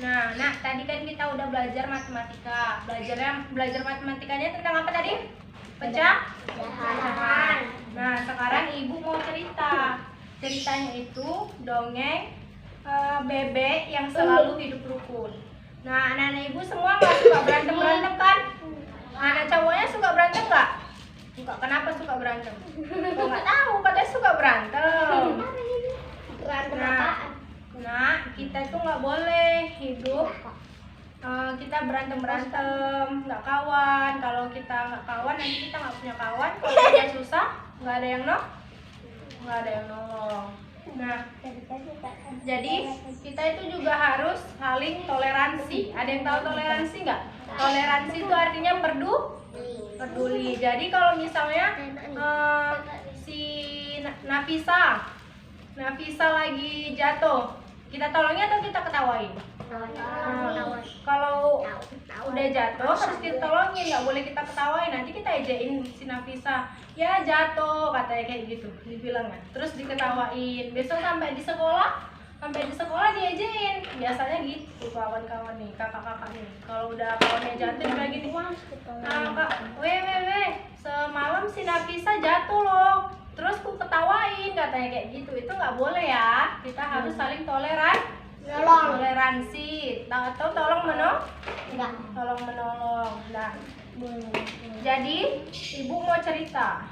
Nah, tadi kan kita udah belajar matematika. Belajar matematikanya tentang apa tadi? Pecahan. Nah, sekarang ibu mau cerita. Ceritanya itu dongeng bebek yang selalu hidup rukun. Nah, anak-anak ibu semua nggak suka berantem kan? Anak cowoknya suka berantem nggak? Enggak. Kenapa suka berantem? Kok nggak tahu, katanya suka berantem. Nah, kita itu nggak boleh hidup kita berantem, nggak kawan. Kalau kita nggak kawan, nanti kita nggak punya kawan. Kalau kita susah, nggak ada yang nolong. Nah, jadi kita itu juga harus saling toleransi. Ada yang tahu toleransi nggak? Toleransi itu artinya peduli. Jadi kalau misalnya si Nafisa lagi jatuh, kita tolongnya atau kita ketawain? Kalau udah jatuh harus kita tolongin, nggak boleh kita ketawain. Nanti kita ejein si Nafisa, ya jatuh katanya kayak gitu, dibilang kan. Terus diketawain. Besok sampai di sekolah diejein. Biasanya gitu kawan-kawan nih, kakak-kakak nih. Kalau udah kawannya jatuh dia gini, kak, semalam si Nafisa jatuh loh. Terus ku ketawain katanya kayak gitu. Itu nggak boleh ya. Kita harus saling toleransi atau tolong menolong. Nah, jadi ibu mau cerita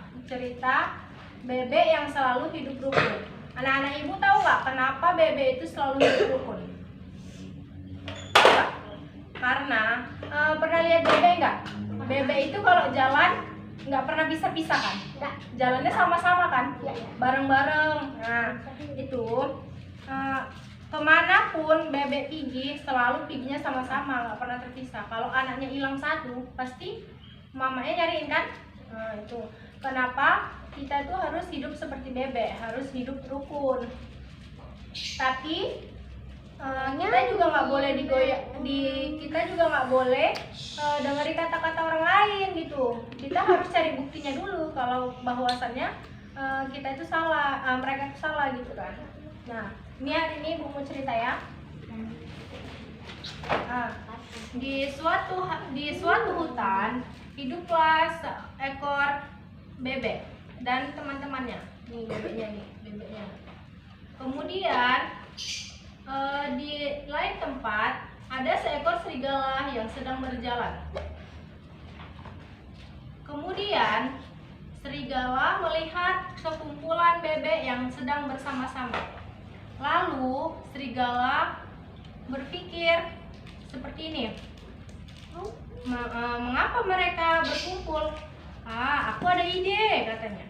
bebek yang selalu hidup rukun. Anak-anak ibu tahu nggak kenapa bebek itu selalu hidup rukun? Karena pernah lihat bebek nggak? Bebek itu kalau jalan nggak pernah bisa pisah kan? Jalannya sama-sama kan? Bareng-bareng. Nah, itu kemanapun bebek pergi, selalu perginya sama-sama, nggak pernah terpisah. Kalau anaknya hilang satu, pasti mamanya nyariin kan? Nah, itu kenapa kita tuh harus hidup seperti bebek, harus hidup rukun. Tapi kita juga nggak boleh kita juga nggak boleh dengerin kata-kata orang lain gitu. Kita harus cari buktinya dulu kalau bahwasannya kita itu salah, mereka itu salah gitu kan. Nah, ini hari ini ibu mau cerita ya. Di suatu hutan hiduplah seekor bebek dan teman-temannya. Nih bebeknya. Kemudian di lain tempat ada seekor serigala yang sedang berjalan. Kemudian serigala melihat sekumpulan bebek yang sedang bersama-sama. Lalu serigala berpikir seperti ini. Mengapa mereka berkumpul? Aku ada ide katanya.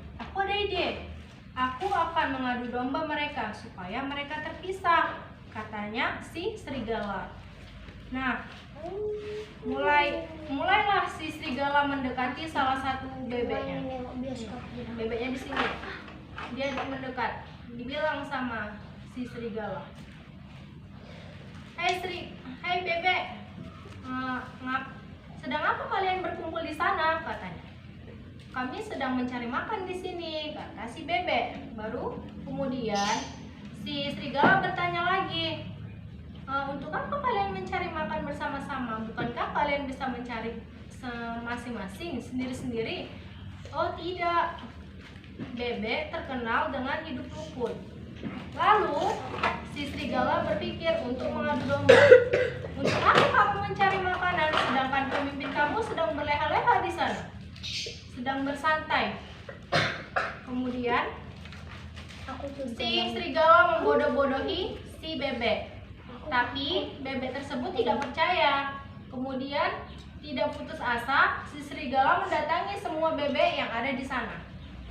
Aku akan mengadu domba mereka supaya mereka terpisah, katanya si serigala. Nah, mulailah si serigala mendekati salah satu bebeknya. Bebeknya di sini. Dia mendekat. Dibilang sama si serigala, Hai bebek, sedang apa kalian berkumpul di sana? Katanya. Kami sedang mencari makan di sini, kata si bebek. Baru kemudian si serigala bertanya lagi, untuk apa kalian mencari makan bersama-sama? Bukankah kalian bisa mencari masing-masing, sendiri-sendiri? Oh tidak, bebek terkenal dengan hidup rukun. Lalu si serigala berpikir untuk mengadu domba. Untuk apa kamu mencari makanan sedangkan pemimpin kamu sedang berleha-leha di sana, sedang bersantai? Kemudian si serigala membodoh-bodohi si bebek. Tapi bebek tersebut tidak percaya. Kemudian tidak putus asa, si serigala mendatangi semua bebek yang ada di sana.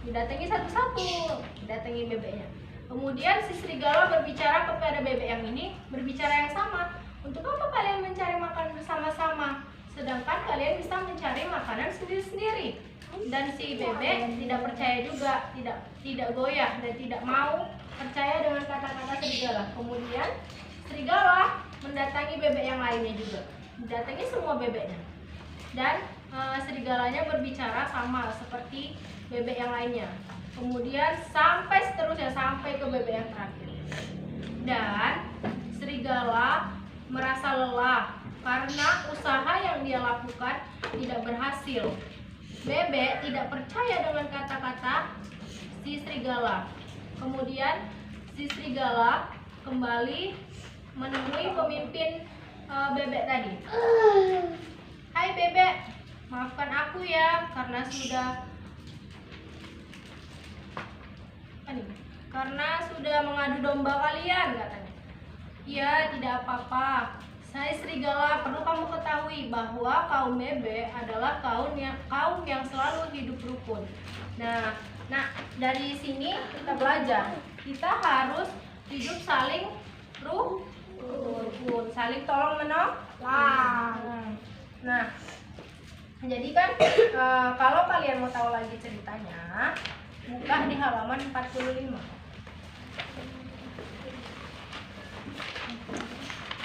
Didatangi satu-satu, didatangi bebeknya. Kemudian si serigala berbicara kepada bebek yang ini, berbicara yang sama. Untuk apa kalian mencari makan bersama-sama, sedangkan kalian bisa mencari makanan sendiri-sendiri? Dan si bebek tidak percaya juga, tidak goyah dan tidak mau percaya dengan kata-kata serigala. Kemudian serigala mendatangi bebek yang lainnya juga, mendatangi semua bebeknya. Dan serigalanya berbicara sama seperti bebek yang lainnya. Kemudian sampai seterusnya, sampai ke bebek yang terakhir. Dan serigala merasa karena usaha yang dia lakukan tidak berhasil. Bebek tidak percaya dengan kata-kata si serigala. Kemudian si serigala kembali menemui pemimpin bebek tadi. Hai bebek, maafkan aku ya karena sudah mengadu domba kalian, katanya. Ya, tidak apa-apa. Saya serigala, perlu kamu ketahui bahwa kaum bebek adalah kaum yang selalu hidup rukun. Nah, dari sini kita belajar, kita harus hidup saling rukun, saling tolong menolong. Nah, jadi kan kalau kalian mau tahu lagi ceritanya, buka di halaman 45.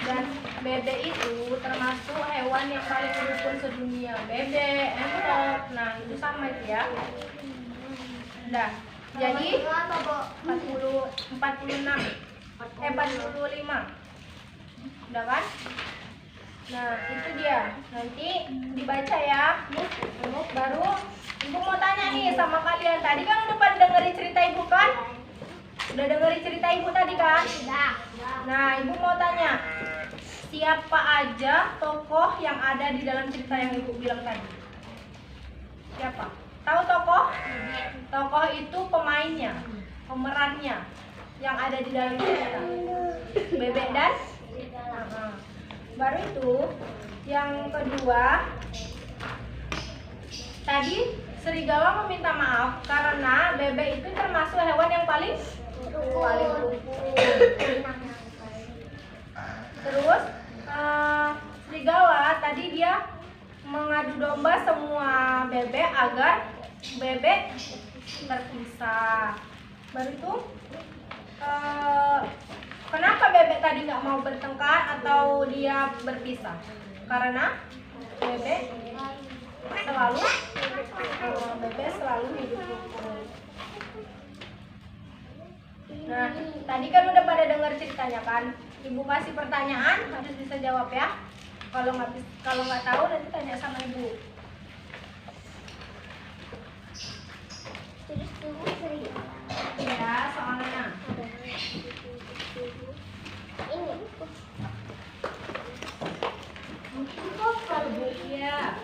Dan bebek itu termasuk hewan yang paling rukun sedunia. Bebek, entok, nah itu sama itu ya. Udah, jadi 45. Udah kan? Nah itu dia, nanti dibaca ya. Baru ibu mau tanya nih sama kalian. Tadi kan udah pada dengerin cerita ibu kan? Udah dengerin cerita ibu tadi kan? Nah ibu mau tanya, siapa aja tokoh yang ada di dalam cerita yang ibu bilang tadi? Siapa? Tahu tokoh? Tokoh itu pemainnya, pemerannya yang ada di dalam cerita. Bebek dan baru itu yang kedua, tadi serigala meminta maaf karena bebek itu termasuk hewan yang paling rukun. Terus serigala tadi dia mengadu domba semua bebek agar bebek terpisah. Baru itu kenapa bebek tadi nggak mau bertengkar atau dia berpisah? Karena bebek selalu hidup rukun. Nah, tadi kan udah pada dengar ceritanya kan? Ibu kasih pertanyaan, harus bisa jawab ya. Kalau nggak tahu nanti tanya sama ibu. Ya, soalnya. Iya.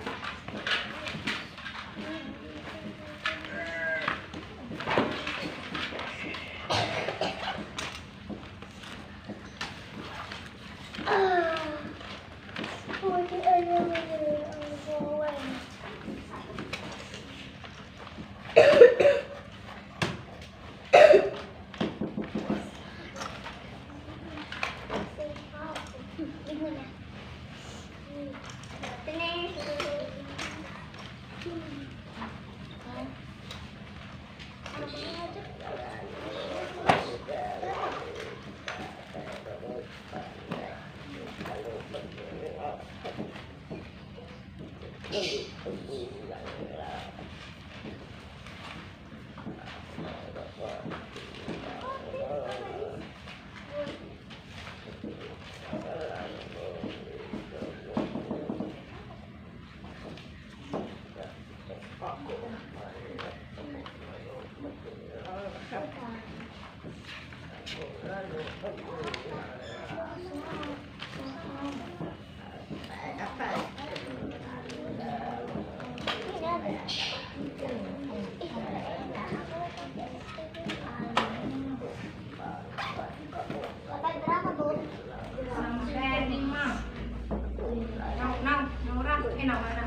Sampai 5. Nah, enak mana?